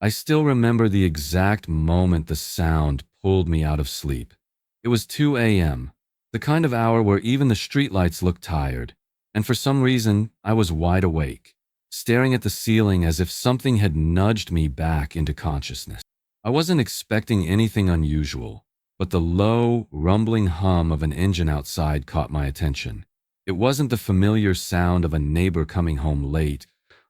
I still remember the exact moment the sound pulled me out of sleep. It was 2 a.m., the kind of hour where even the streetlights looked tired, and for some reason, I was wide awake, staring at the ceiling as if something had nudged me back into consciousness. I wasn't expecting anything unusual, but the low, rumbling hum of an engine outside caught my attention. It wasn't the familiar sound of a neighbor coming home late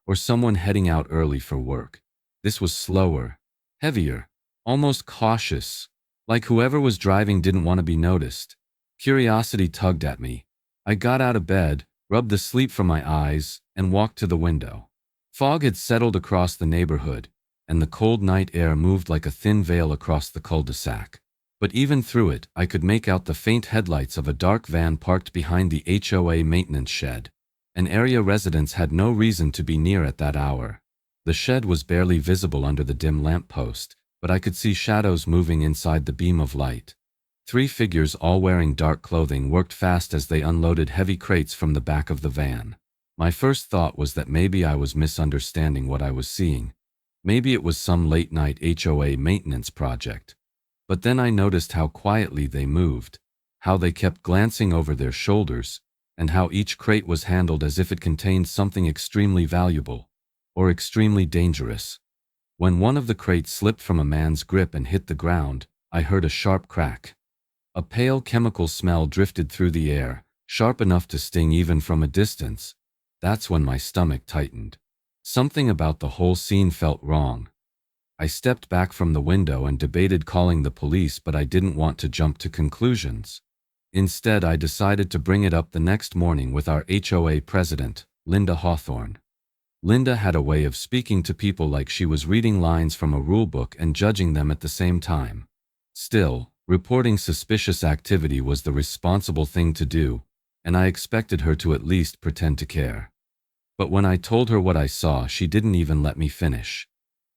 or someone heading out early for work. This was slower, heavier, almost cautious, like whoever was driving didn't want to be noticed. Curiosity tugged at me. I got out of bed, rubbed the sleep from my eyes, and walked to the window. Fog had settled across the neighborhood, and the cold night air moved like a thin veil across the cul-de-sac. But even through it, I could make out the faint headlights of a dark van parked behind the HOA maintenance shed. An area residents had no reason to be near at that hour. The shed was barely visible under the dim lamppost, but I could see shadows moving inside the beam of light. 3 figures all wearing dark clothing worked fast as they unloaded heavy crates from the back of the van. My first thought was that maybe I was misunderstanding what I was seeing. Maybe it was some late-night HOA maintenance project. But then I noticed how quietly they moved, how they kept glancing over their shoulders, and how each crate was handled as if it contained something extremely valuable, or extremely dangerous. When one of the crates slipped from a man's grip and hit the ground, I heard a sharp crack. A pale chemical smell drifted through the air, sharp enough to sting even from a distance. That's when my stomach tightened. Something about the whole scene felt wrong. I stepped back from the window and debated calling the police, but I didn't want to jump to conclusions. Instead, I decided to bring it up the next morning with our HOA President, Linda Hawthorne. Linda had a way of speaking to people like she was reading lines from a rulebook and judging them at the same time. Still, reporting suspicious activity was the responsible thing to do, and I expected her to at least pretend to care. But when I told her what I saw, she didn't even let me finish.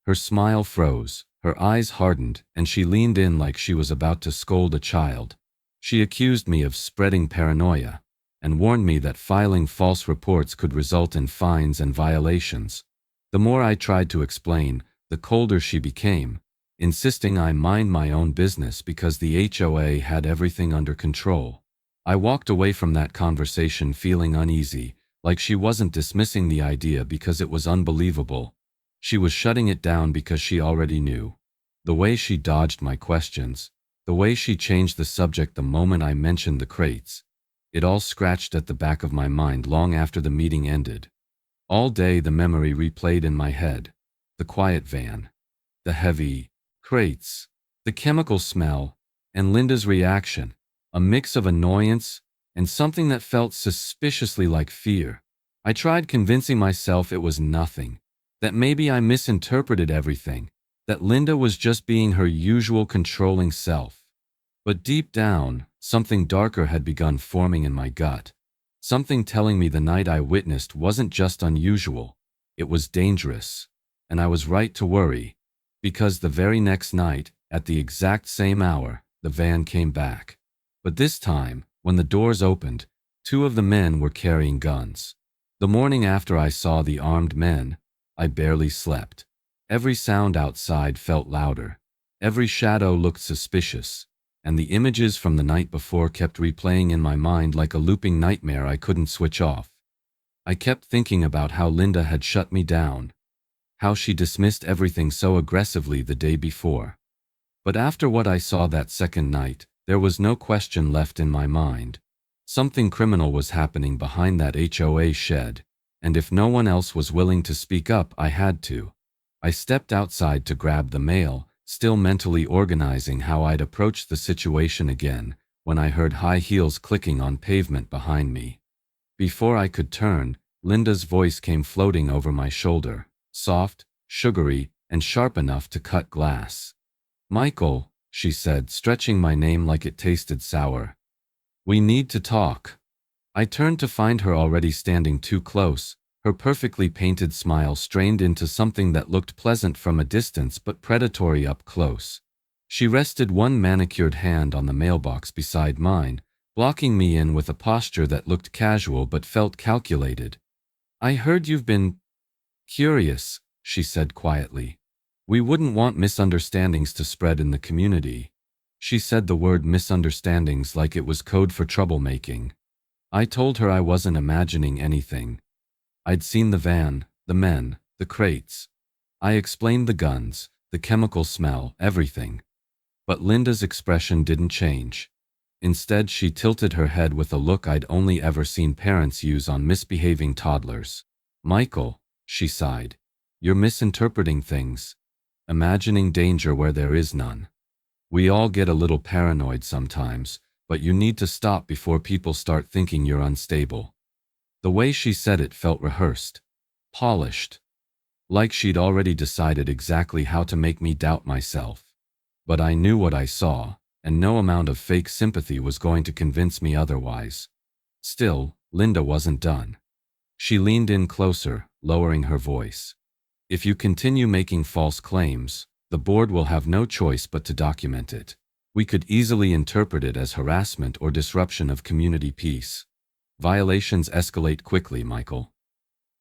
Her smile froze, her eyes hardened, and she leaned in like she was about to scold a child. She accused me of spreading paranoia, and warned me that filing false reports could result in fines and violations. The more I tried to explain, the colder she became, insisting I mind my own business because the HOA had everything under control. I walked away from that conversation feeling uneasy, like she wasn't dismissing the idea because it was unbelievable. She was shutting it down because she already knew. The way she dodged my questions, the way she changed the subject the moment I mentioned the crates, it all scratched at the back of my mind long after the meeting ended. All day the memory replayed in my head. The quiet van, the heavy crates, the chemical smell, and Linda's reaction, a mix of annoyance and something that felt suspiciously like fear. I tried convincing myself it was nothing, that maybe I misinterpreted everything, that Linda was just being her usual controlling self. But deep down, something darker had begun forming in my gut, something telling me the night I witnessed wasn't just unusual, it was dangerous, and I was right to worry, because the very next night, at the exact same hour, the van came back. But this time, when the doors opened, 2 of the men were carrying guns. The morning after I saw the armed men, I barely slept. Every sound outside felt louder. Every shadow looked suspicious, and the images from the night before kept replaying in my mind like a looping nightmare I couldn't switch off. I kept thinking about how Linda had shut me down, how she dismissed everything so aggressively the day before. But after what I saw that second night, there was no question left in my mind. Something criminal was happening behind that HOA shed, and if no one else was willing to speak up, I had to. I stepped outside to grab the mail, still mentally organizing how I'd approach the situation again, when I heard high heels clicking on pavement behind me. Before I could turn, Linda's voice came floating over my shoulder, soft, sugary, and sharp enough to cut glass. "Michael," she said, stretching my name like it tasted sour. "We need to talk." I turned to find her already standing too close, her perfectly painted smile strained into something that looked pleasant from a distance but predatory up close. She rested one manicured hand on the mailbox beside mine, blocking me in with a posture that looked casual but felt calculated. "I heard you've been curious," she said quietly. We wouldn't want misunderstandings to spread in the community. She said the word misunderstandings like it was code for troublemaking. I told her I wasn't imagining anything. I'd seen the van, the men, the crates. I explained the guns, the chemical smell, everything. But Linda's expression didn't change. Instead, she tilted her head with a look I'd only ever seen parents use on misbehaving toddlers. Michael, she sighed, you're misinterpreting things, imagining danger where there is none. We all get a little paranoid sometimes, but you need to stop before people start thinking you're unstable. The way she said it felt rehearsed, polished, like she'd already decided exactly how to make me doubt myself. But I knew what I saw, and no amount of fake sympathy was going to convince me otherwise. Still, Linda wasn't done. She leaned in closer, lowering her voice. If you continue making false claims, the board will have no choice but to document it. We could easily interpret it as harassment or disruption of community peace. Violations escalate quickly, Michael.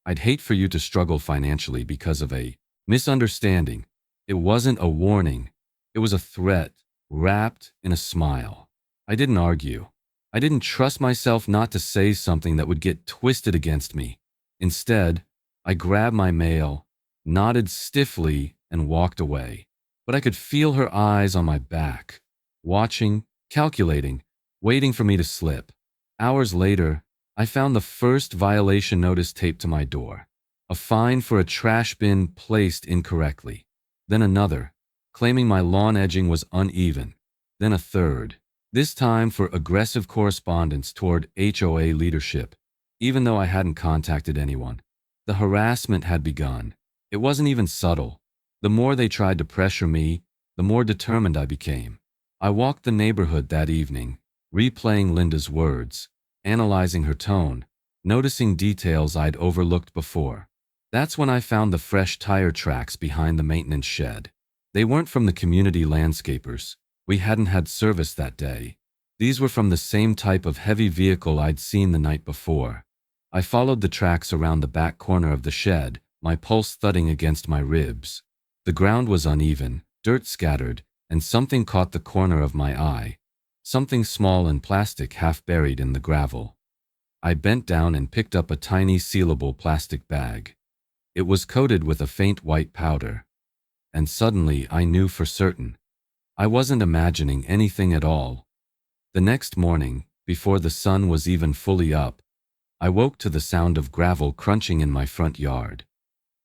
I'd hate for you to struggle financially because of a misunderstanding. It wasn't a warning. It was a threat, wrapped in a smile. I didn't argue. I didn't trust myself not to say something that would get twisted against me. Instead, I grabbed my mail, nodded stiffly, and walked away. But I could feel her eyes on my back, watching, calculating, waiting for me to slip. Hours later, I found the first violation notice taped to my door. A fine for a trash bin placed incorrectly. Then another, claiming my lawn edging was uneven. Then a third, this time for aggressive correspondence toward HOA leadership, even though I hadn't contacted anyone. The harassment had begun. It wasn't even subtle. The more they tried to pressure me, the more determined I became. I walked the neighborhood that evening, replaying Linda's words, analyzing her tone, noticing details I'd overlooked before. That's when I found the fresh tire tracks behind the maintenance shed. They weren't from the community landscapers. We hadn't had service that day. These were from the same type of heavy vehicle I'd seen the night before. I followed the tracks around the back corner of the shed, my pulse thudding against my ribs. The ground was uneven, dirt scattered, and something caught the corner of my eye. Something small and plastic half buried in the gravel. I bent down and picked up a tiny sealable plastic bag. It was coated with a faint white powder. And suddenly I knew for certain. I wasn't imagining anything at all. The next morning, before the sun was even fully up, I woke to the sound of gravel crunching in my front yard.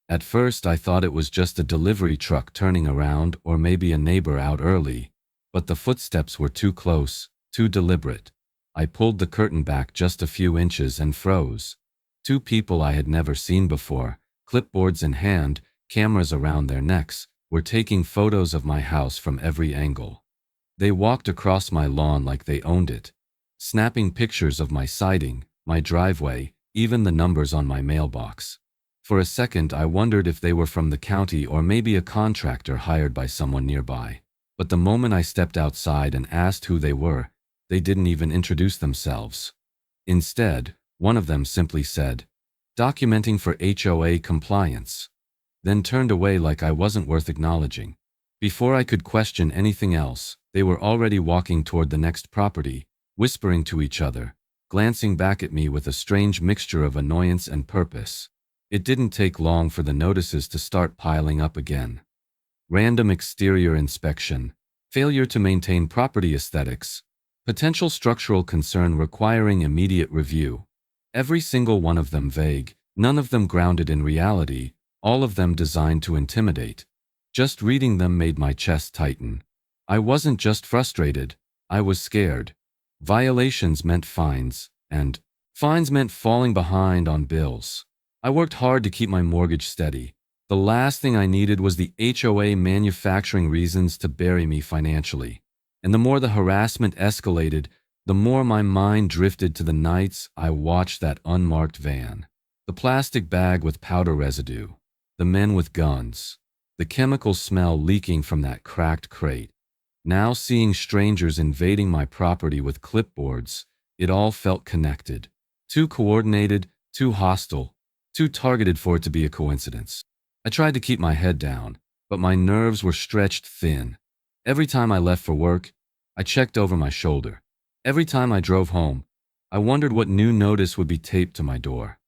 At first I thought it was just a delivery truck turning around or maybe a neighbor out early, but the footsteps were too close, too deliberate. I pulled the curtain back just a few inches and froze. Two people I had never seen before, clipboards in hand, cameras around their necks, were taking photos of my house from every angle. They walked across my lawn like they owned it, snapping pictures of my siding, my driveway, even the numbers on my mailbox. For a second I wondered if they were from the county or maybe a contractor hired by someone nearby. But the moment I stepped outside and asked who they were, they didn't even introduce themselves. Instead, one of them simply said, "Documenting for HOA compliance," then turned away like I wasn't worth acknowledging. Before I could question anything else, they were already walking toward the next property, whispering to each other, glancing back at me with a strange mixture of annoyance and purpose. It didn't take long for the notices to start piling up again. Random exterior inspection, failure to maintain property aesthetics, potential structural concern requiring immediate review. Every single one of them vague, none of them grounded in reality, all of them designed to intimidate. Just reading them made my chest tighten. I wasn't just frustrated, I was scared. Violations meant fines, and fines meant falling behind on bills. I worked hard to keep my mortgage steady. The last thing I needed was the HOA manufacturing reasons to bury me financially. And the more the harassment escalated, the more my mind drifted to the nights I watched that unmarked van. The plastic bag with powder residue, the men with guns, the chemical smell leaking from that cracked crate. Now seeing strangers invading my property with clipboards, it all felt connected. Too coordinated, too hostile, too targeted for it to be a coincidence. I tried to keep my head down. but my nerves were stretched thin. Every time I left for work, I checked over my shoulder. Every time I drove home, I wondered what new notice would be taped to my door.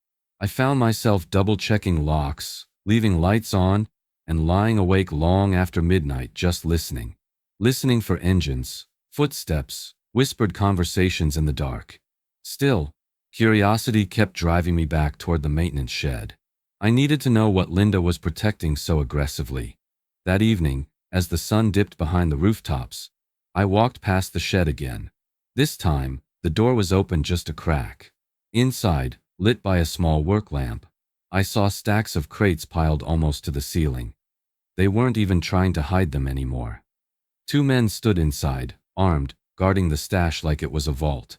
I found myself double-checking locks, leaving lights on, and lying awake long after midnight just listening. Listening for engines, footsteps, whispered conversations in the dark. Still, curiosity kept driving me back toward the maintenance shed. I needed to know what Linda was protecting so aggressively. That evening, as the sun dipped behind the rooftops, I walked past the shed again. This time, the door was open just a crack. Inside, lit by a small work lamp, I saw stacks of crates piled almost to the ceiling. They weren't even trying to hide them anymore. Two men stood inside, armed, guarding the stash like it was a vault.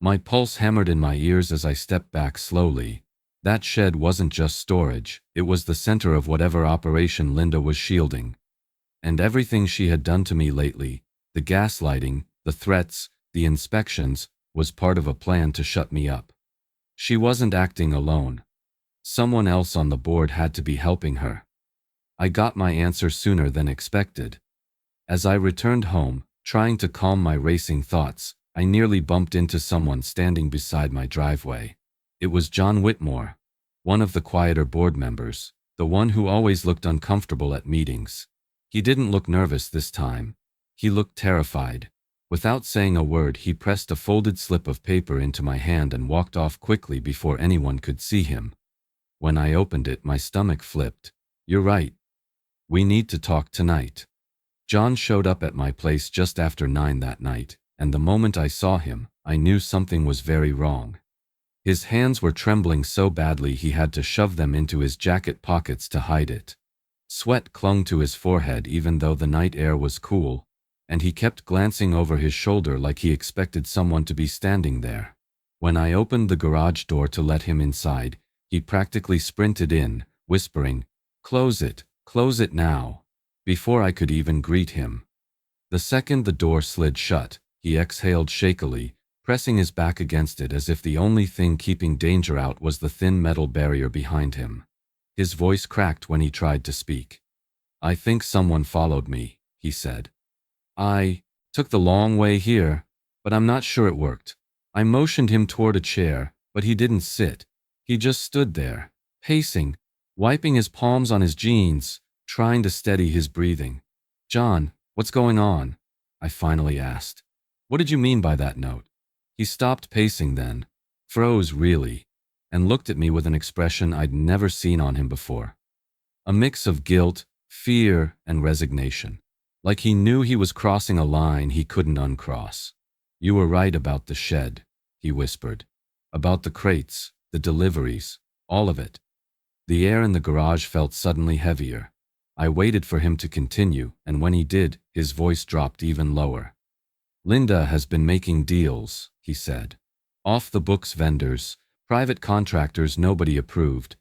My pulse hammered in my ears as I stepped back slowly. That shed wasn't just storage, it was the center of whatever operation Linda was shielding. And everything she had done to me lately, the gaslighting, the threats, the inspections, was part of a plan to shut me up. She wasn't acting alone. Someone else on the board had to be helping her. I got my answer sooner than expected. As I returned home, trying to calm my racing thoughts, I nearly bumped into someone standing beside my driveway. It was John Whitmore, one of the quieter board members, the one who always looked uncomfortable at meetings. He didn't look nervous this time. He looked terrified. Without saying a word, he pressed a folded slip of paper into my hand and walked off quickly before anyone could see him. When I opened it, my stomach flipped. "You're right. We need to talk tonight." John showed up at my place just after 9 that night, and the moment I saw him, I knew something was very wrong. His hands were trembling so badly he had to shove them into his jacket pockets to hide it. Sweat clung to his forehead even though the night air was cool, and he kept glancing over his shoulder like he expected someone to be standing there. When I opened the garage door to let him inside, he practically sprinted in, whispering, close it now," before I could even greet him. The second the door slid shut, he exhaled shakily, pressing his back against it as if the only thing keeping danger out was the thin metal barrier behind him. His voice cracked when he tried to speak. "I think someone followed me," he said. "I took the long way here, but I'm not sure it worked." I motioned him toward a chair, but he didn't sit. He just stood there, pacing, wiping his palms on his jeans, trying to steady his breathing. "John, what's going on?" I finally asked. "What did you mean by that note?" He stopped pacing then, froze really, and looked at me with an expression I'd never seen on him before. A mix of guilt, fear, and resignation. Like he knew he was crossing a line he couldn't uncross. "You were right about the shed," he whispered. "About the crates, the deliveries, all of it." The air in the garage felt suddenly heavier. I waited for him to continue, and when he did, his voice dropped even lower. "Linda has been making deals," he said. "Off-the-books vendors, private contractors nobody approved.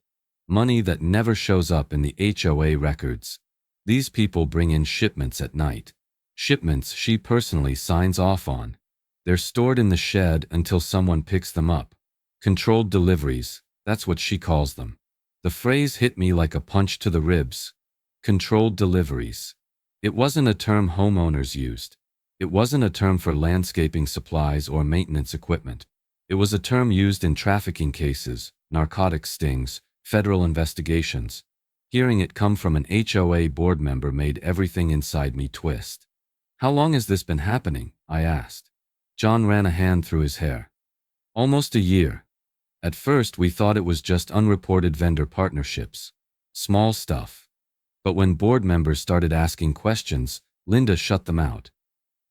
Money that never shows up in the HOA records. These people bring in shipments at night. Shipments she personally signs off on. They're stored in the shed until someone picks them up. Controlled deliveries, that's what she calls them." The phrase hit me like a punch to the ribs. Controlled deliveries. It wasn't a term homeowners used. It wasn't a term for landscaping supplies or maintenance equipment. It was a term used in trafficking cases, narcotics stings, federal investigations. Hearing it come from an HOA board member made everything inside me twist. "How long has this been happening?" I asked. John ran a hand through his hair. "Almost a year. At first we thought it was just unreported vendor partnerships. Small stuff. But when board members started asking questions, Linda shut them out.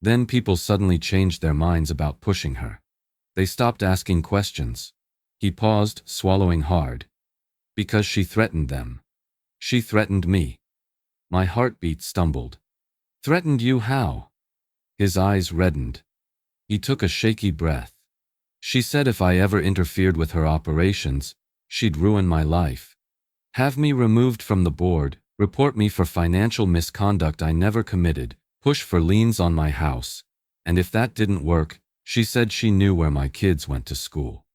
Then people suddenly changed their minds about pushing her. They stopped asking questions." He paused, swallowing hard. "Because she threatened them. She threatened me." My heartbeat stumbled. "Threatened you how?" His eyes reddened. He took a shaky breath. "She said if I ever interfered with her operations, she'd ruin my life. Have me removed from the board, report me for financial misconduct I never committed, push for liens on my house. And if that didn't work, she said she knew where my kids went to school."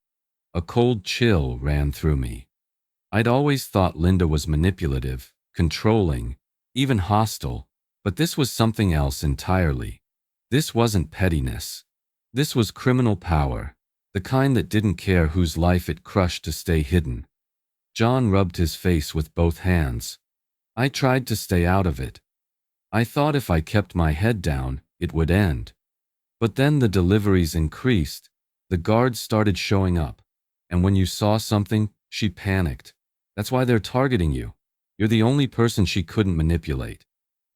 A cold chill ran through me. I'd always thought Linda was manipulative, controlling, even hostile, but this was something else entirely. This wasn't pettiness. This was criminal power, the kind that didn't care whose life it crushed to stay hidden. John rubbed his face with both hands. I tried to stay out of it. I thought if I kept my head down, it would end. But then the deliveries increased, the guards started showing up, and when you saw something, she panicked. That's why they're targeting you. You're the only person she couldn't manipulate.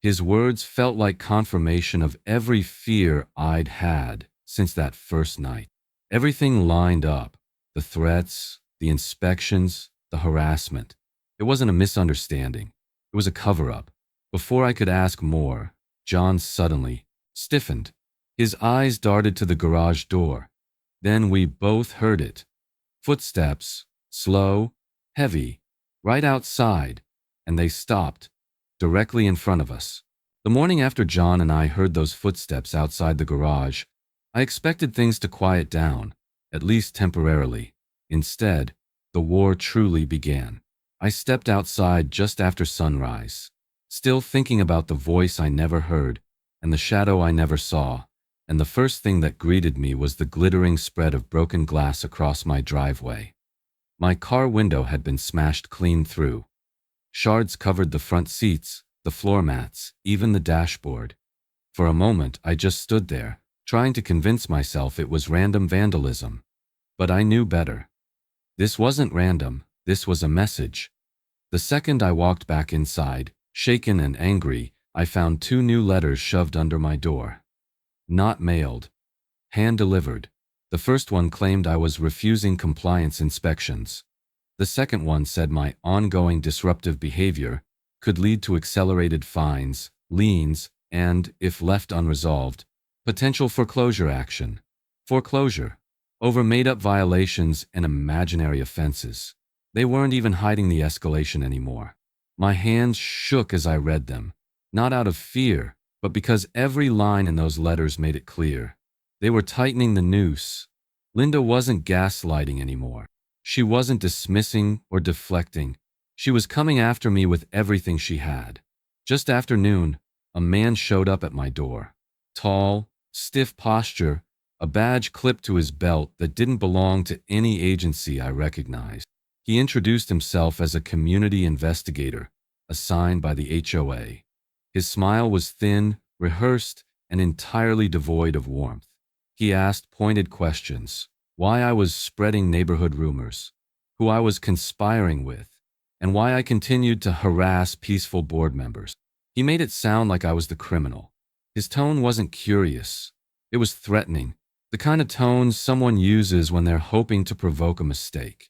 His words felt like confirmation of every fear I'd had since that first night. Everything lined up. The threats, the inspections, the harassment. It wasn't a misunderstanding. It was a cover-up. Before I could ask more, John suddenly stiffened. His eyes darted to the garage door. Then we both heard it. Footsteps, slow, heavy, right outside, and they stopped, directly in front of us. The morning after John and I heard those footsteps outside the garage, I expected things to quiet down, at least temporarily. Instead, the war truly began. I stepped outside just after sunrise, still thinking about the voice I never heard and the shadow I never saw, and the first thing that greeted me was the glittering spread of broken glass across my driveway. My car window had been smashed clean through. Shards covered the front seats, the floor mats, even the dashboard. For a moment, I just stood there, trying to convince myself it was random vandalism. But I knew better. This wasn't random, this was a message. The second I walked back inside, shaken and angry, I found 2 new letters shoved under my door. Not mailed. Hand-delivered. The first one claimed I was refusing compliance inspections. The second one said my ongoing disruptive behavior could lead to accelerated fines, liens, and, if left unresolved, potential foreclosure action. Foreclosure. Over made-up violations and imaginary offenses. They weren't even hiding the escalation anymore. My hands shook as I read them, not out of fear, but because every line in those letters made it clear. They were tightening the noose. Linda wasn't gaslighting anymore. She wasn't dismissing or deflecting. She was coming after me with everything she had. Just after noon, a man showed up at my door. Tall, stiff posture, a badge clipped to his belt that didn't belong to any agency I recognized. He introduced himself as a community investigator, assigned by the HOA. His smile was thin, rehearsed, and entirely devoid of warmth. He asked pointed questions: why I was spreading neighborhood rumors, who I was conspiring with, and why I continued to harass peaceful board members. He made it sound like I was the criminal. His tone wasn't curious. It was threatening, the kind of tone someone uses when they're hoping to provoke a mistake.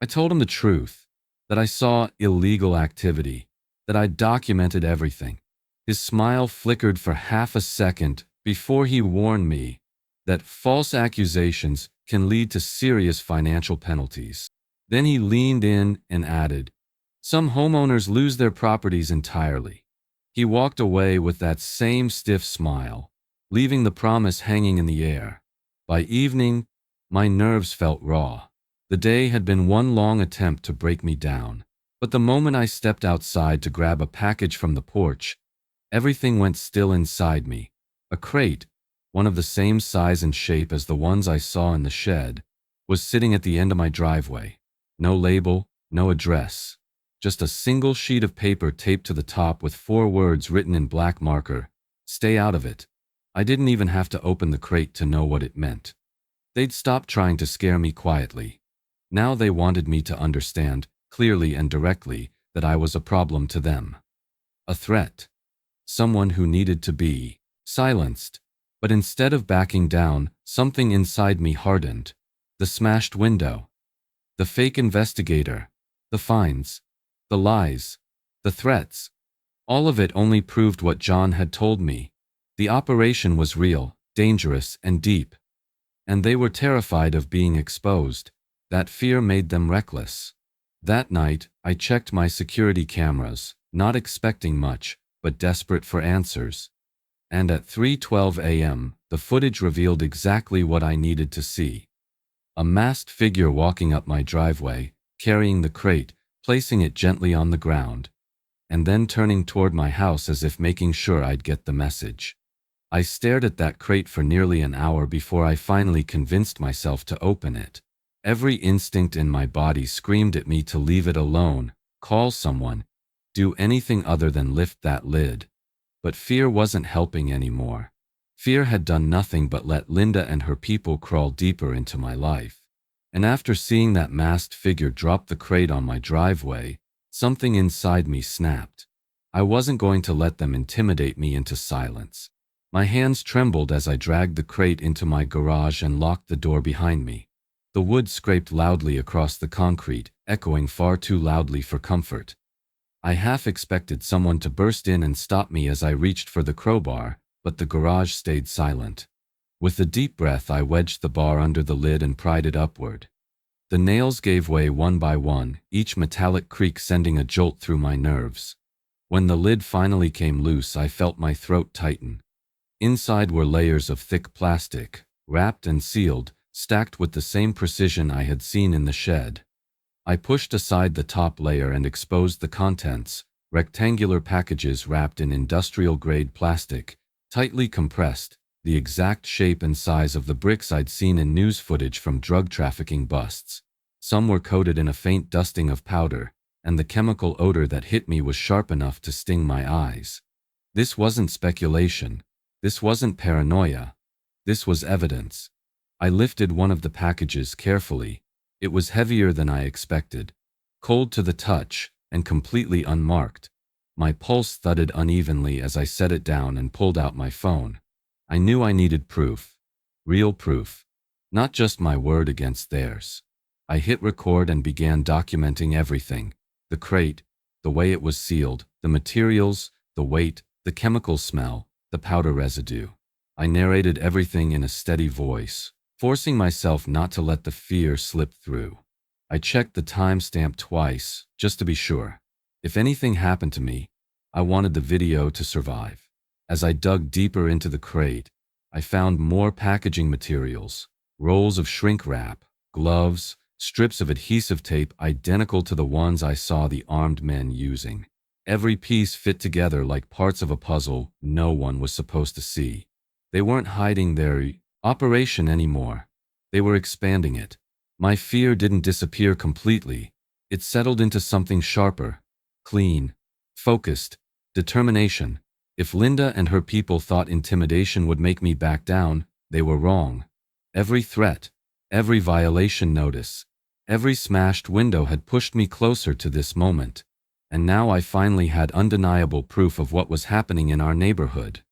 I told him the truth, that I saw illegal activity, that I documented everything. His smile flickered for half a second before he warned me that false accusations can lead to serious financial penalties. Then he leaned in and added, "Some homeowners lose their properties entirely." He walked away with that same stiff smile, leaving the promise hanging in the air. By evening, my nerves felt raw. The day had been one long attempt to break me down. But the moment I stepped outside to grab a package from the porch, everything went still inside me. A crate, one of the same size and shape as the ones I saw in the shed, was sitting at the end of my driveway. No label, no address. Just a single sheet of paper taped to the top with 4 words written in black marker: "Stay out of it." I didn't even have to open the crate to know what it meant. They'd stopped trying to scare me quietly. Now they wanted me to understand, clearly and directly, that I was a problem to them. A threat. Someone who needed to be silenced. But instead of backing down, something inside me hardened. The smashed window. The fake investigator. The fines. The lies. The threats. All of it only proved what John had told me. The operation was real, dangerous, and deep. And they were terrified of being exposed. That fear made them reckless. That night, I checked my security cameras, not expecting much, but desperate for answers. And at 3:12 a.m., the footage revealed exactly what I needed to see. A masked figure walking up my driveway, carrying the crate, placing it gently on the ground. and then turning toward my house as if making sure I'd get the message. I stared at that crate for nearly an hour before I finally convinced myself to open it. Every instinct in my body screamed at me to leave it alone, call someone, do anything other than lift that lid. But fear wasn't helping anymore. Fear had done nothing but let Linda and her people crawl deeper into my life. And after seeing that masked figure drop the crate on my driveway, something inside me snapped. I wasn't going to let them intimidate me into silence. My hands trembled as I dragged the crate into my garage and locked the door behind me. The wood scraped loudly across the concrete, echoing far too loudly for comfort. I half expected someone to burst in and stop me as I reached for the crowbar, but the garage stayed silent. With a deep breath, I wedged the bar under the lid and pried it upward. The nails gave way one by one, each metallic creak sending a jolt through my nerves. When the lid finally came loose, I felt my throat tighten. Inside were layers of thick plastic, wrapped and sealed, stacked with the same precision I had seen in the shed. I pushed aside the top layer and exposed the contents, rectangular packages wrapped in industrial-grade plastic, tightly compressed, the exact shape and size of the bricks I'd seen in news footage from drug trafficking busts. Some were coated in a faint dusting of powder, and the chemical odor that hit me was sharp enough to sting my eyes. This wasn't speculation. This wasn't paranoia. This was evidence. I lifted one of the packages carefully. It was heavier than I expected, cold to the touch, and completely unmarked. My pulse thudded unevenly as I set it down and pulled out my phone. I knew I needed proof. Real proof. Not just my word against theirs. I hit record and began documenting everything. The crate, the way it was sealed, the materials, the weight, the chemical smell, the powder residue. I narrated everything in a steady voice, forcing myself not to let the fear slip through. I checked the timestamp twice, just to be sure. If anything happened to me, I wanted the video to survive. As I dug deeper into the crate, I found more packaging materials, rolls of shrink wrap, gloves, strips of adhesive tape identical to the ones I saw the armed men using. Every piece fit together like parts of a puzzle no one was supposed to see. They weren't hiding their operation anymore. They were expanding it. My fear didn't disappear completely. It settled into something sharper, clean, focused, determination. If Linda and her people thought intimidation would make me back down, they were wrong. Every threat, every violation notice, every smashed window had pushed me closer to this moment. And now I finally had undeniable proof of what was happening in our neighborhood.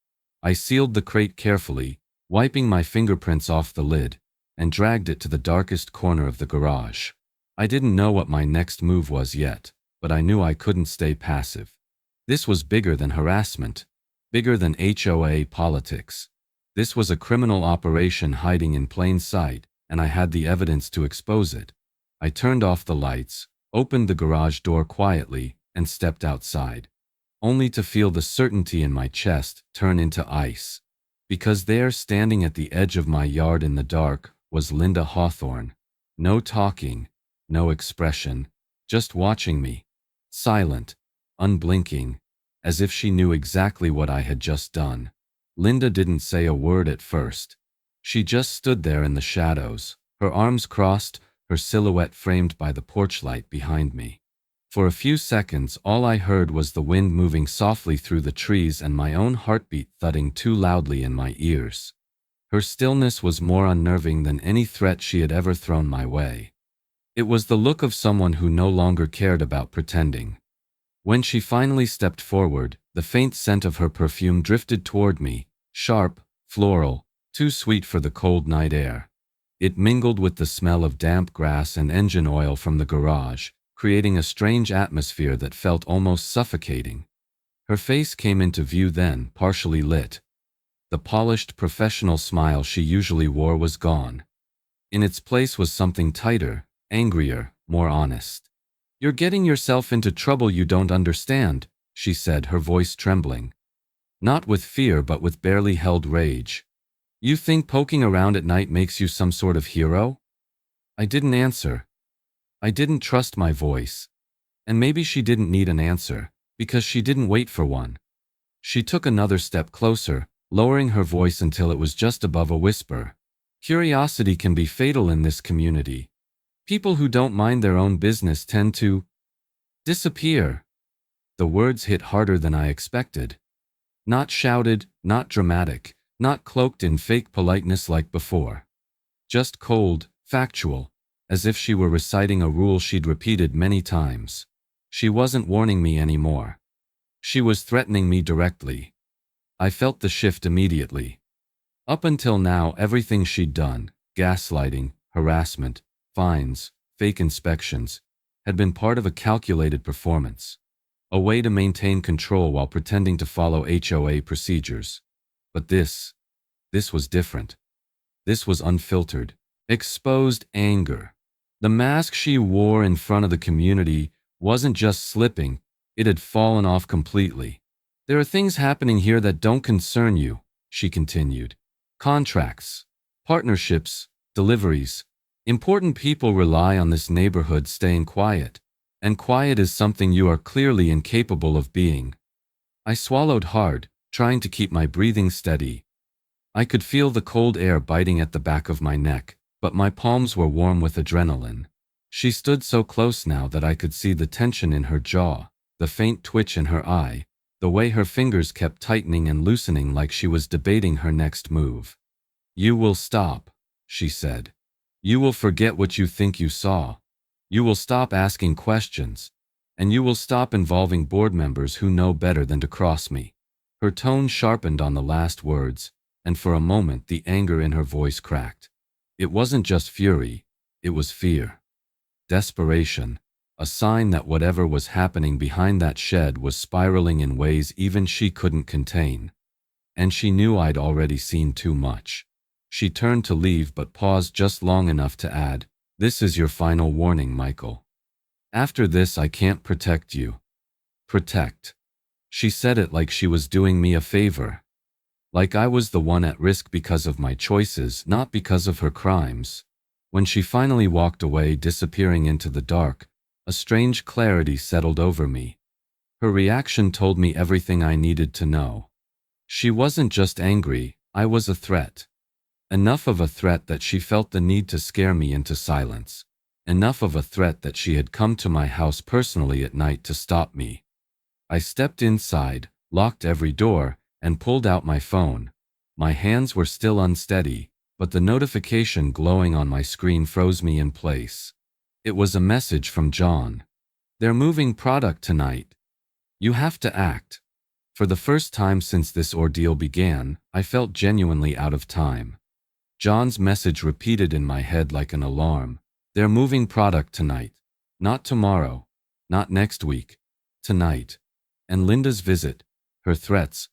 I sealed the crate carefully, wiping my fingerprints off the lid, and dragged it to the darkest corner of the garage. I didn't know what my next move was yet, but I knew I couldn't stay passive. This was bigger than harassment, bigger than HOA politics. This was a criminal operation hiding in plain sight, and I had the evidence to expose it. I turned off the lights, opened the garage door quietly, and stepped outside, only to feel the certainty in my chest turn into ice. Because there, standing at the edge of my yard in the dark, was Linda Hawthorne. No talking, no expression, just watching me. Silent, unblinking, as if she knew exactly what I had just done. Linda didn't say a word at first. She just stood there in the shadows, her arms crossed, her silhouette framed by the porch light behind me. For a few seconds, all I heard was the wind moving softly through the trees and my own heartbeat thudding too loudly in my ears. Her stillness was more unnerving than any threat she had ever thrown my way. It was the look of someone who no longer cared about pretending. When she finally stepped forward, the faint scent of her perfume drifted toward me, sharp, floral, too sweet for the cold night air. It mingled with the smell of damp grass and engine oil from the garage, creating a strange atmosphere that felt almost suffocating. Her face came into view then, partially lit. The polished, professional smile she usually wore was gone. In its place was something tighter, angrier, more honest. "You're getting yourself into trouble you don't understand," she said, her voice trembling. Not with fear, but with barely held rage. "You think poking around at night makes you some sort of hero?" I didn't answer. I didn't trust my voice. And maybe she didn't need an answer. because she didn't wait for one. She took another step closer, lowering her voice until it was just above a whisper. Curiosity can be fatal in this community. People who don't mind their own business tend to disappear. The words hit harder than I expected. Not shouted, not dramatic, not cloaked in fake politeness like before. Just cold, factual, as if she were reciting a rule she'd repeated many times. She wasn't warning me anymore. She was threatening me directly. I felt the shift immediately. Up until now, everything she'd done, gaslighting, harassment, fines, fake inspections, had been part of a calculated performance. A way to maintain control while pretending to follow HOA procedures. But this was different. This was unfiltered, exposed anger. The mask she wore in front of the community wasn't just slipping, it had fallen off completely. There are things happening here that don't concern you, she continued. Contracts, partnerships, deliveries. Important people rely on this neighborhood staying quiet, and quiet is something you are clearly incapable of being. I swallowed hard, trying to keep my breathing steady. I could feel the cold air biting at the back of my neck, but my palms were warm with adrenaline. She stood so close now that I could see the tension in her jaw, the faint twitch in her eye, the way her fingers kept tightening and loosening like she was debating her next move. You will stop, she said. You will forget what you think you saw. You will stop asking questions, and you will stop involving board members who know better than to cross me. Her tone sharpened on the last words, and for a moment the anger in her voice cracked. It wasn't just fury, it was fear. Desperation, a sign that whatever was happening behind that shed was spiraling in ways even she couldn't contain. And she knew I'd already seen too much. She turned to leave but paused just long enough to add, "This is your final warning, Michael. After this I can't protect you." Protect. She said it like she was doing me a favor. Like I was the one at risk because of my choices, not because of her crimes. When she finally walked away, disappearing into the dark, a strange clarity settled over me. Her reaction told me everything I needed to know. She wasn't just angry, I was a threat. Enough of a threat that she felt the need to scare me into silence. Enough of a threat that she had come to my house personally at night to stop me. I stepped inside, locked every door, and pulled out my phone. My hands were still unsteady, but the notification glowing on my screen froze me in place. It was a message from John. "They're moving product tonight. You have to act." For the first time since this ordeal began, I felt genuinely out of time. John's message repeated in my head like an alarm. "They're moving product tonight. Not tomorrow. Not next week. Tonight." And Linda's visit, her threats,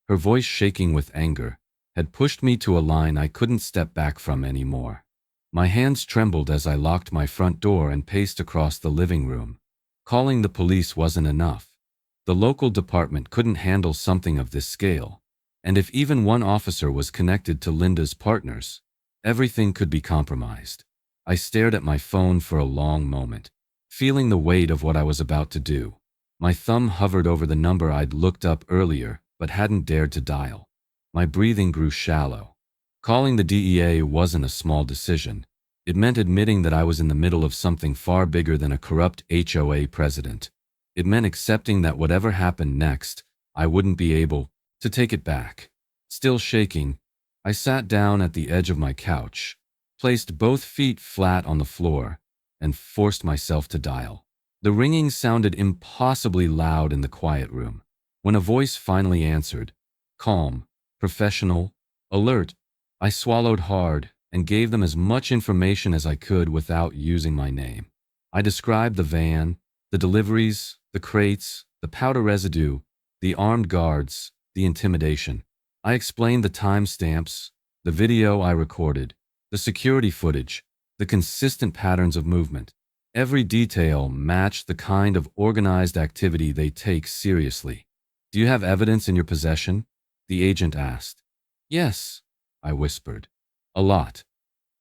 her voice shaking with anger, had pushed me to a line I couldn't step back from anymore. My hands trembled as I locked my front door and paced across the living room. Calling the police wasn't enough. The local department couldn't handle something of this scale, and if even one officer was connected to Linda's partners, everything could be compromised. I stared at my phone for a long moment, feeling the weight of what I was about to do. My thumb hovered over the number I'd looked up earlier but hadn't dared to dial. My breathing grew shallow. Calling the DEA wasn't a small decision. It meant admitting that I was in the middle of something far bigger than a corrupt HOA president. It meant accepting that whatever happened next, I wouldn't be able to take it back. Still shaking, I sat down at the edge of my couch, placed both feet flat on the floor, and forced myself to dial. The ringing sounded impossibly loud in the quiet room. When a voice finally answered, calm, professional, alert, I swallowed hard and gave them as much information as I could without using my name. I described the van, the deliveries, the crates, the powder residue, the armed guards, the intimidation. I explained the timestamps, the video I recorded, the security footage, the consistent patterns of movement. Every detail matched the kind of organized activity they take seriously. "Do you have evidence in your possession?" the agent asked. "Yes," I whispered. "A lot."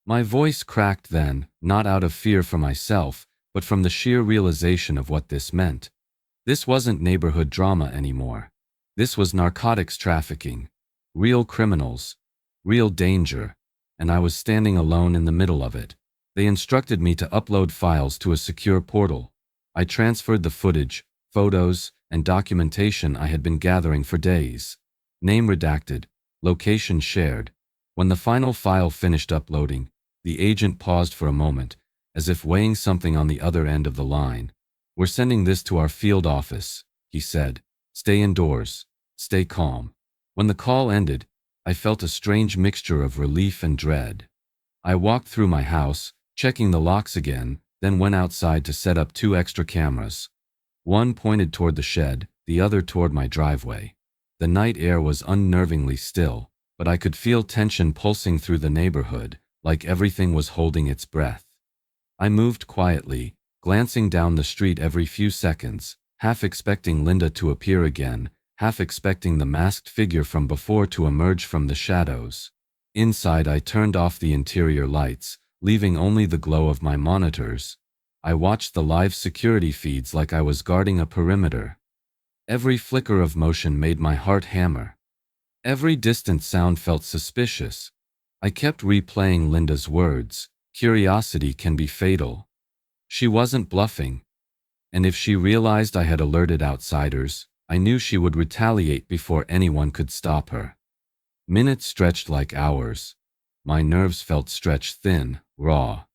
My voice cracked then, not out of fear for myself, but from the sheer realization of what this meant. This wasn't neighborhood drama anymore. This was narcotics trafficking, real criminals, real danger, and I was standing alone in the middle of it. They instructed me to upload files to a secure portal. I transferred the footage, photos, and documentation I had been gathering for days. Name redacted, location shared. When the final file finished uploading, the agent paused for a moment, as if weighing something on the other end of the line. "We're sending this to our field office," he said. "Stay indoors. Stay calm." When the call ended, I felt a strange mixture of relief and dread. I walked through my house, checking the locks again, then went outside to set up 2 extra cameras. One pointed toward the shed, the other toward my driveway. The night air was unnervingly still, but I could feel tension pulsing through the neighborhood, like everything was holding its breath. I moved quietly, glancing down the street every few seconds, half expecting Linda to appear again, half expecting the masked figure from before to emerge from the shadows. Inside, I turned off the interior lights, leaving only the glow of my monitors. I watched the live security feeds like I was guarding a perimeter. Every flicker of motion made my heart hammer. Every distant sound felt suspicious. I kept replaying Linda's words, "Curiosity can be fatal." She wasn't bluffing. And if she realized I had alerted outsiders, I knew she would retaliate before anyone could stop her. Minutes stretched like hours. My nerves felt stretched thin, raw.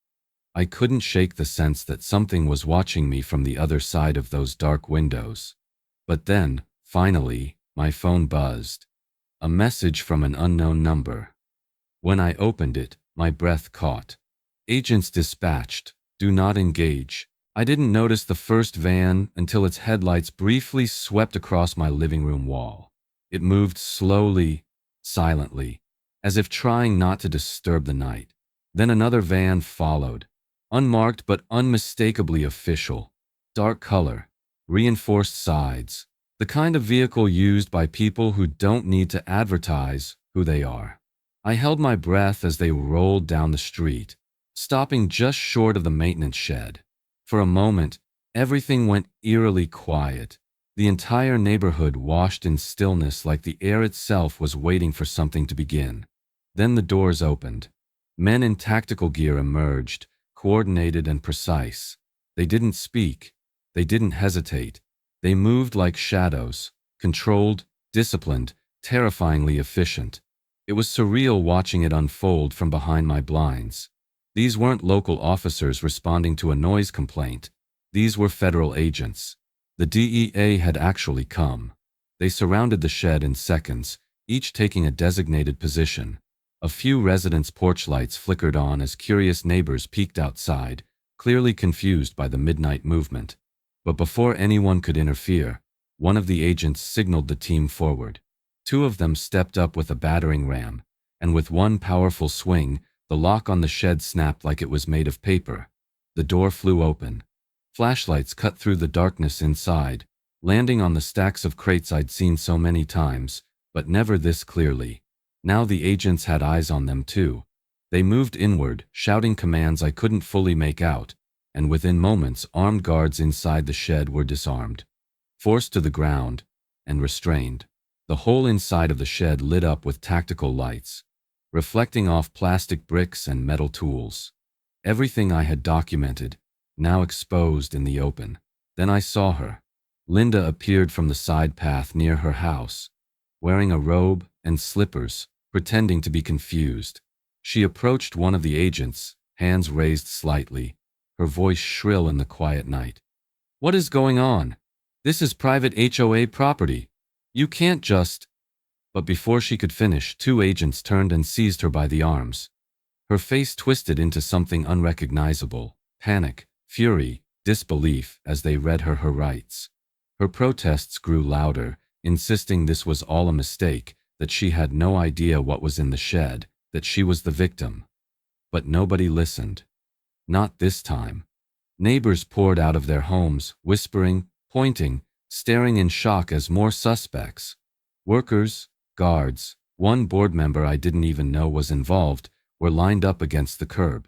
I couldn't shake the sense that something was watching me from the other side of those dark windows. But then, finally, my phone buzzed. A message from an unknown number. When I opened it, my breath caught. "Agents dispatched. Do not engage." I didn't notice the first van until its headlights briefly swept across my living room wall. It moved slowly, silently, as if trying not to disturb the night. Then another van followed, unmarked but unmistakably official. Dark color, reinforced sides, the kind of vehicle used by people who don't need to advertise who they are. I held my breath as they rolled down the street, stopping just short of the maintenance shed. For a moment, everything went eerily quiet. The entire neighborhood washed in stillness like the air itself was waiting for something to begin. Then the doors opened. Men in tactical gear emerged, coordinated and precise. They didn't speak. They didn't hesitate. They moved like shadows, controlled, disciplined, terrifyingly efficient. It was surreal watching it unfold from behind my blinds. These weren't local officers responding to a noise complaint. These were federal agents. The DEA had actually come. They surrounded the shed in seconds, each taking a designated position. A few residents' porch lights flickered on as curious neighbors peeked outside, clearly confused by the midnight movement. But before anyone could interfere, one of the agents signaled the team forward. 2 of them stepped up with a battering ram, and with one powerful swing, the lock on the shed snapped like it was made of paper. The door flew open. Flashlights cut through the darkness inside, landing on the stacks of crates I'd seen so many times, but never this clearly. Now the agents had eyes on them too. They moved inward, shouting commands I couldn't fully make out, and within moments armed guards inside the shed were disarmed, forced to the ground, and restrained. The whole inside of the shed lit up with tactical lights, reflecting off plastic bricks and metal tools. Everything I had documented, now exposed in the open. Then I saw her. Linda appeared from the side path near her house, wearing a robe and slippers, pretending to be confused. She approached one of the agents, hands raised slightly, her voice shrill in the quiet night. "What is going on? This is private HOA property. You can't just—" But before she could finish, 2 agents turned and seized her by the arms. Her face twisted into something unrecognizable, panic, fury, disbelief as they read her rights. Her protests grew louder, insisting this was all a mistake, that she had no idea what was in the shed, that she was the victim. But nobody listened. Not this time. Neighbors poured out of their homes, whispering, pointing, staring in shock as more suspects. Workers, guards, one board member I didn't even know was involved, were lined up against the curb.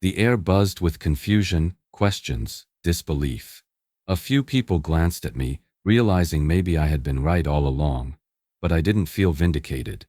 The air buzzed with confusion, questions, disbelief. A few people glanced at me, realizing maybe I had been right all along, but I didn't feel vindicated.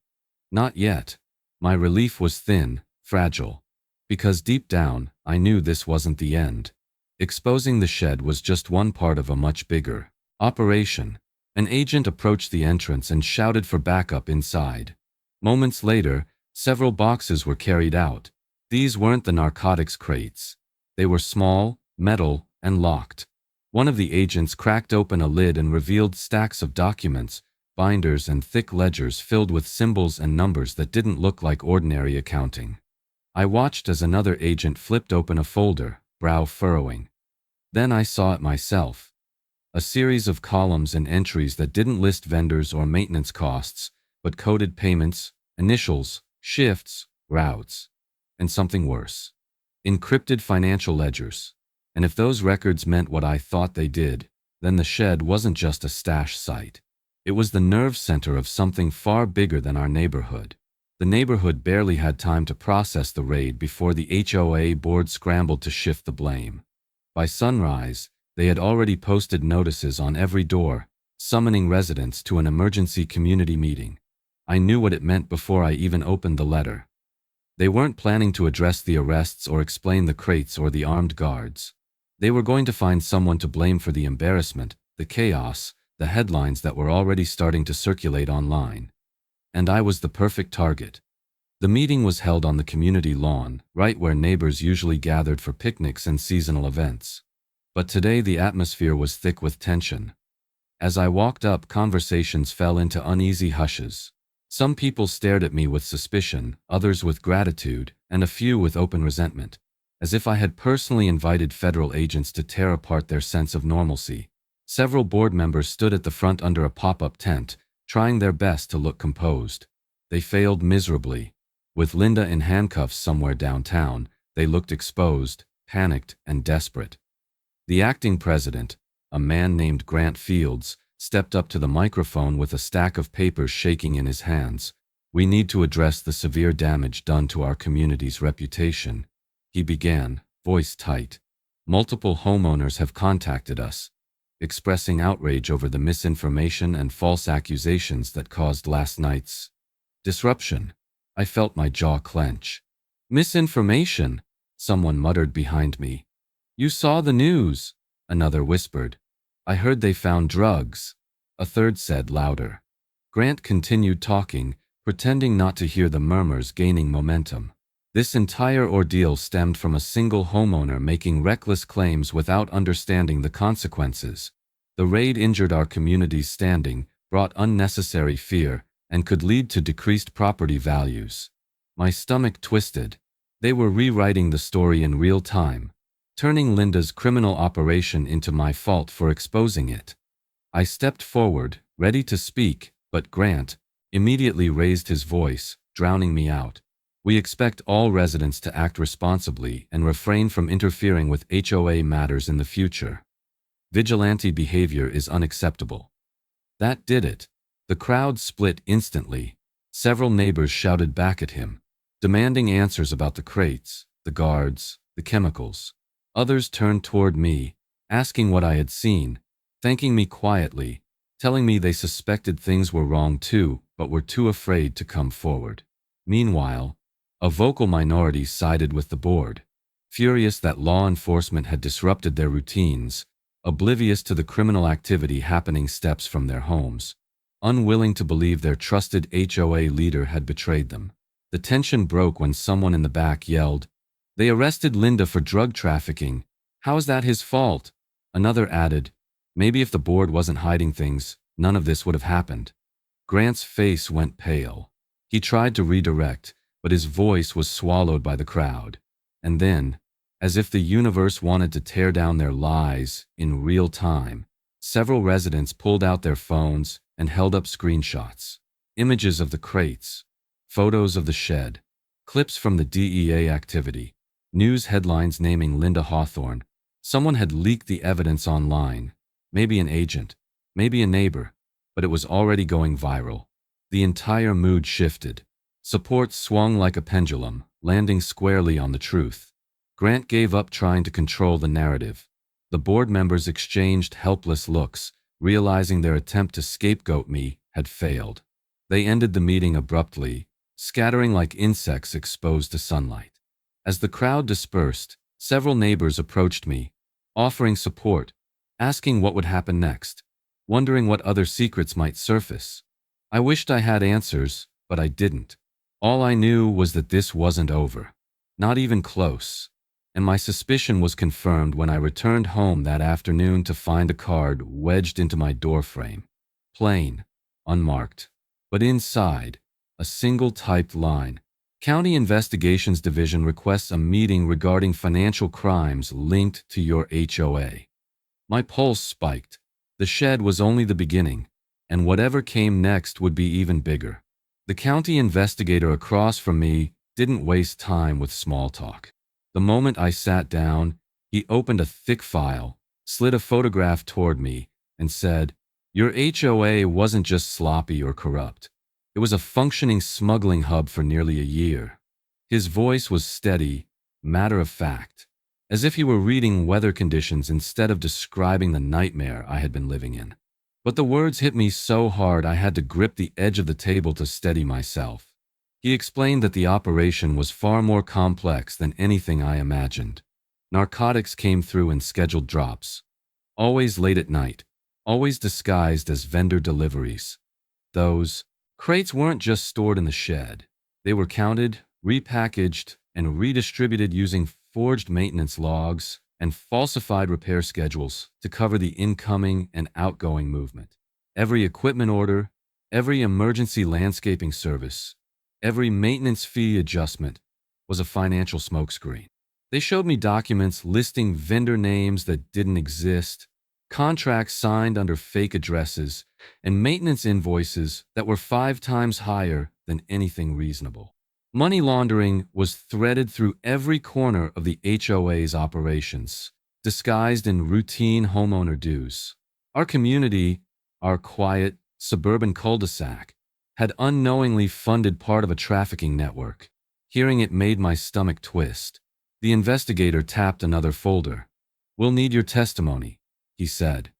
Not yet. My relief was thin, fragile, because deep down, I knew this wasn't the end. Exposing the shed was just one part of a much bigger operation. An agent approached the entrance and shouted for backup inside. Moments later, several boxes were carried out. These weren't the narcotics crates. They were small, metal, and locked. One of the agents cracked open a lid and revealed stacks of documents, binders, and thick ledgers filled with symbols and numbers that didn't look like ordinary accounting. I watched as another agent flipped open a folder, brow furrowing. Then I saw it myself. A series of columns and entries that didn't list vendors or maintenance costs, but coded payments, initials, shifts, routes, and something worse. Encrypted financial ledgers. And if those records meant what I thought they did, then the shed wasn't just a stash site. It was the nerve center of something far bigger than our neighborhood. The neighborhood barely had time to process the raid before the HOA board scrambled to shift the blame. By sunrise, they had already posted notices on every door, summoning residents to an emergency community meeting. I knew what it meant before I even opened the letter. They weren't planning to address the arrests or explain the crates or the armed guards. They were going to find someone to blame for the embarrassment, the chaos, the headlines that were already starting to circulate online. And I was the perfect target. The meeting was held on the community lawn, right where neighbors usually gathered for picnics and seasonal events. But today the atmosphere was thick with tension. As I walked up, conversations fell into uneasy hushes. Some people stared at me with suspicion, others with gratitude, and a few with open resentment, as if I had personally invited federal agents to tear apart their sense of normalcy. Several board members stood at the front under a pop-up tent, trying their best to look composed. They failed miserably. With Linda in handcuffs somewhere downtown, they looked exposed, panicked, and desperate. The acting president, a man named Grant Fields, stepped up to the microphone with a stack of papers shaking in his hands. "We need to address the severe damage done to our community's reputation," he began, voice tight. "Multiple homeowners have contacted us, expressing outrage over the misinformation and false accusations that caused last night's disruption." I felt my jaw clench. "Misinformation," someone muttered behind me. "You saw the news," another whispered. "I heard they found drugs," a third said louder. Grant continued talking, pretending not to hear the murmurs gaining momentum. This entire ordeal stemmed from a single homeowner making reckless claims without understanding the consequences. The raid injured our community's standing, brought unnecessary fear, and could lead to decreased property values. My stomach twisted. They were rewriting the story in real time, turning Linda's criminal operation into my fault for exposing it. I stepped forward, ready to speak, but Grant immediately raised his voice, drowning me out. "We expect all residents to act responsibly and refrain from interfering with HOA matters in the future. Vigilante behavior is unacceptable." That did it. The crowd split instantly. Several neighbors shouted back at him, demanding answers about the crates, the guards, the chemicals. Others turned toward me, asking what I had seen, thanking me quietly, telling me they suspected things were wrong too, but were too afraid to come forward. Meanwhile, a vocal minority sided with the board, furious that law enforcement had disrupted their routines, oblivious to the criminal activity happening steps from their homes, unwilling to believe their trusted HOA leader had betrayed them. The tension broke when someone in the back yelled, "They arrested Linda for drug trafficking. How is that his fault?" Another added, "Maybe if the board wasn't hiding things, none of this would have happened." Grant's face went pale. He tried to redirect, but his voice was swallowed by the crowd. And then, as if the universe wanted to tear down their lies in real time, several residents pulled out their phones and held up screenshots. Images of the crates, photos of the shed, clips from the DEA activity, news headlines naming Linda Hawthorne. Someone had leaked the evidence online. Maybe an agent, maybe a neighbor, but it was already going viral. The entire mood shifted. Support swung like a pendulum, landing squarely on the truth. Grant gave up trying to control the narrative. The board members exchanged helpless looks, realizing their attempt to scapegoat me had failed. They ended the meeting abruptly, scattering like insects exposed to sunlight. As the crowd dispersed, several neighbors approached me, offering support, asking what would happen next, wondering what other secrets might surface. I wished I had answers, but I didn't. All I knew was that this wasn't over. Not even close. And my suspicion was confirmed when I returned home that afternoon to find a card wedged into my doorframe. Plain, unmarked. But inside, a single typed line. County Investigations Division requests a meeting regarding financial crimes linked to your HOA. My pulse spiked. The shed was only the beginning, and whatever came next would be even bigger. The county investigator across from me didn't waste time with small talk. The moment I sat down, he opened a thick file, slid a photograph toward me, and said, "Your HOA wasn't just sloppy or corrupt. It was a functioning smuggling hub for nearly a year." His voice was steady, matter-of-fact, as if he were reading weather conditions instead of describing the nightmare I had been living in. But the words hit me so hard I had to grip the edge of the table to steady myself. He explained that the operation was far more complex than anything I imagined. Narcotics came through in scheduled drops, always late at night, always disguised as vendor deliveries. Those crates weren't just stored in the shed. They were counted, repackaged, and redistributed using forged maintenance logs and falsified repair schedules to cover the incoming and outgoing movement. Every equipment order, every emergency landscaping service, every maintenance fee adjustment was a financial smokescreen. They showed me documents listing vendor names that didn't exist, contracts signed under fake addresses, and maintenance invoices that were 5 times higher than anything reasonable. Money laundering was threaded through every corner of the HOA's operations, disguised in routine homeowner dues. Our community, our quiet, suburban cul-de-sac, had unknowingly funded part of a trafficking network. Hearing it made my stomach twist. The investigator tapped another folder. "We'll need your testimony," he said.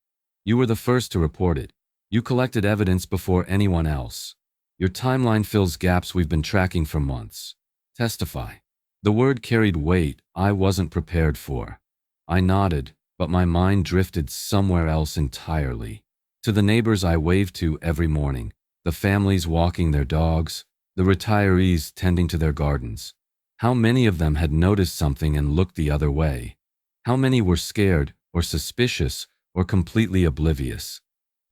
"You were the first to report it. You collected evidence before anyone else. Your timeline fills gaps we've been tracking for months. Testify." The word carried weight I wasn't prepared for. I nodded, but my mind drifted somewhere else entirely. To the neighbors I waved to every morning, the families walking their dogs, the retirees tending to their gardens. How many of them had noticed something and looked the other way? How many were scared or suspicious or completely oblivious?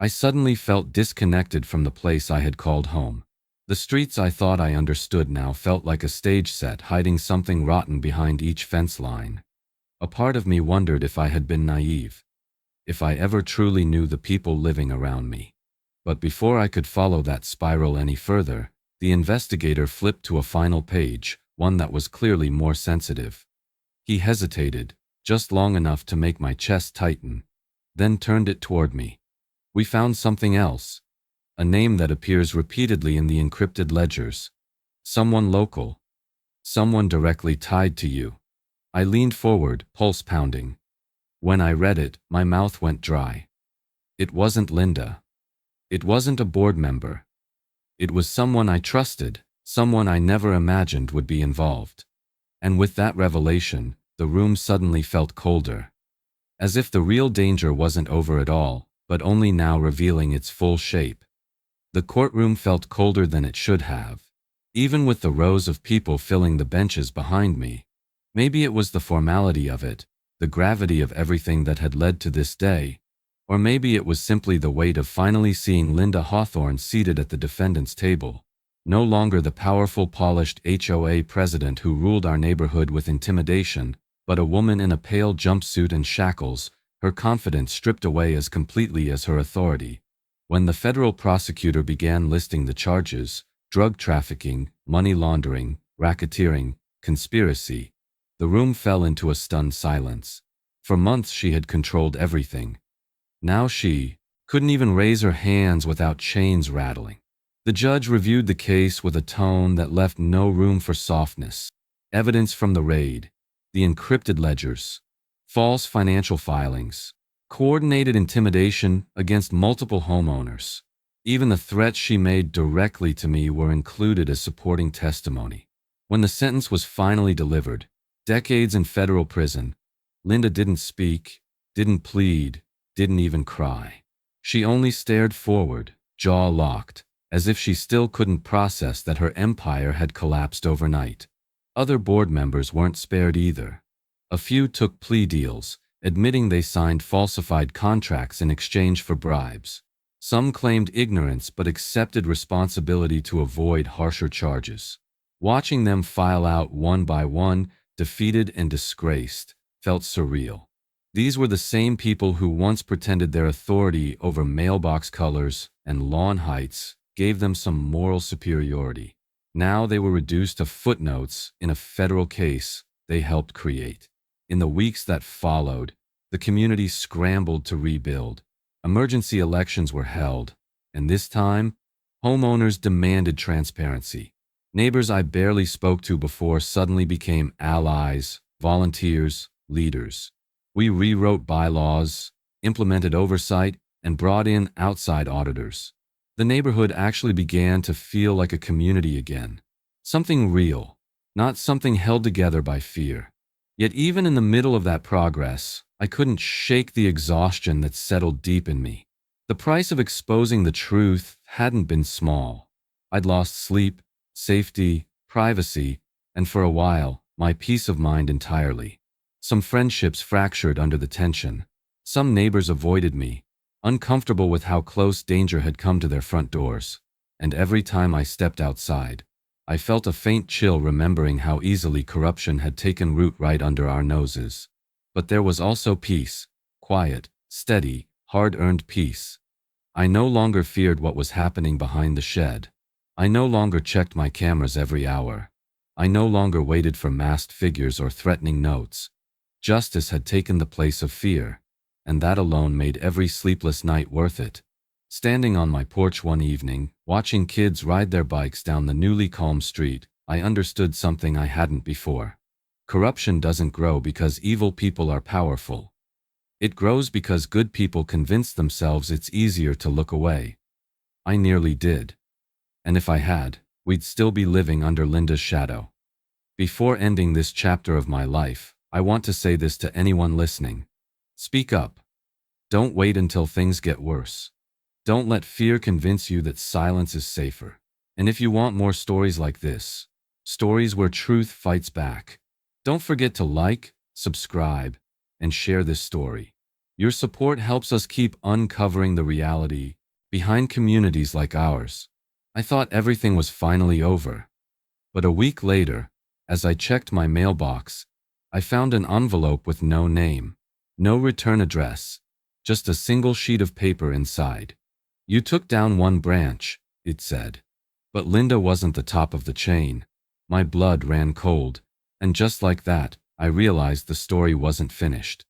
I suddenly felt disconnected from the place I had called home. The streets I thought I understood now felt like a stage set hiding something rotten behind each fence line. A part of me wondered if I had been naive, if I ever truly knew the people living around me. But before I could follow that spiral any further, the investigator flipped to a final page, one that was clearly more sensitive. He hesitated, just long enough to make my chest tighten, then turned it toward me. "We found something else. A name that appears repeatedly in the encrypted ledgers. Someone local. Someone directly tied to you." I leaned forward, pulse pounding. When I read it, my mouth went dry. It wasn't Linda. It wasn't a board member. It was someone I trusted, someone I never imagined would be involved. And with that revelation, the room suddenly felt colder. As if the real danger wasn't over at all, but only now revealing its full shape. The courtroom felt colder than it should have, even with the rows of people filling the benches behind me. Maybe it was the formality of it, the gravity of everything that had led to this day, or maybe it was simply the weight of finally seeing Linda Hawthorne seated at the defendant's table, no longer the powerful, polished HOA president who ruled our neighborhood with intimidation, but a woman in a pale jumpsuit and shackles, her confidence stripped away as completely as her authority. When the federal prosecutor began listing the charges, drug trafficking, money laundering, racketeering, conspiracy, the room fell into a stunned silence. For months she had controlled everything. Now she couldn't even raise her hands without chains rattling. The judge reviewed the case with a tone that left no room for softness. Evidence from the raid, the encrypted ledgers, false financial filings, coordinated intimidation against multiple homeowners. Even the threats she made directly to me were included as supporting testimony. When the sentence was finally delivered, decades in federal prison, Linda didn't speak, didn't plead, didn't even cry. She only stared forward, jaw locked, as if she still couldn't process that her empire had collapsed overnight. Other board members weren't spared either. A few took plea deals, admitting they signed falsified contracts in exchange for bribes. Some claimed ignorance but accepted responsibility to avoid harsher charges. Watching them file out one by one, defeated and disgraced, felt surreal. These were the same people who once pretended their authority over mailbox colors and lawn heights gave them some moral superiority. Now they were reduced to footnotes in a federal case they helped create. In the weeks that followed, the community scrambled to rebuild. Emergency elections were held, and this time, homeowners demanded transparency. Neighbors I barely spoke to before suddenly became allies, volunteers, leaders. We rewrote bylaws, implemented oversight, and brought in outside auditors. The neighborhood actually began to feel like a community again. Something real, not something held together by fear. Yet even in the middle of that progress, I couldn't shake the exhaustion that settled deep in me. The price of exposing the truth hadn't been small. I'd lost sleep, safety, privacy, and for a while, my peace of mind entirely. Some friendships fractured under the tension. Some neighbors avoided me, uncomfortable with how close danger had come to their front doors. And every time I stepped outside, I felt a faint chill remembering how easily corruption had taken root right under our noses. But there was also peace, quiet, steady, hard-earned peace. I no longer feared what was happening behind the shed. I no longer checked my cameras every hour. I no longer waited for masked figures or threatening notes. Justice had taken the place of fear, and that alone made every sleepless night worth it. Standing on my porch one evening, watching kids ride their bikes down the newly calm street, I understood something I hadn't before. Corruption doesn't grow because evil people are powerful. It grows because good people convince themselves it's easier to look away. I nearly did. And if I had, we'd still be living under Linda's shadow. Before ending this chapter of my life, I want to say this to anyone listening. Speak up. Don't wait until things get worse. Don't let fear convince you that silence is safer. And if you want more stories like this, stories where truth fights back, don't forget to like, subscribe, and share this story. Your support helps us keep uncovering the reality behind communities like ours. I thought everything was finally over. But a week later, as I checked my mailbox, I found an envelope with no name, no return address, just a single sheet of paper inside. You took down one branch, it said. But Linda wasn't the top of the chain. My blood ran cold, and just like that, I realized the story wasn't finished.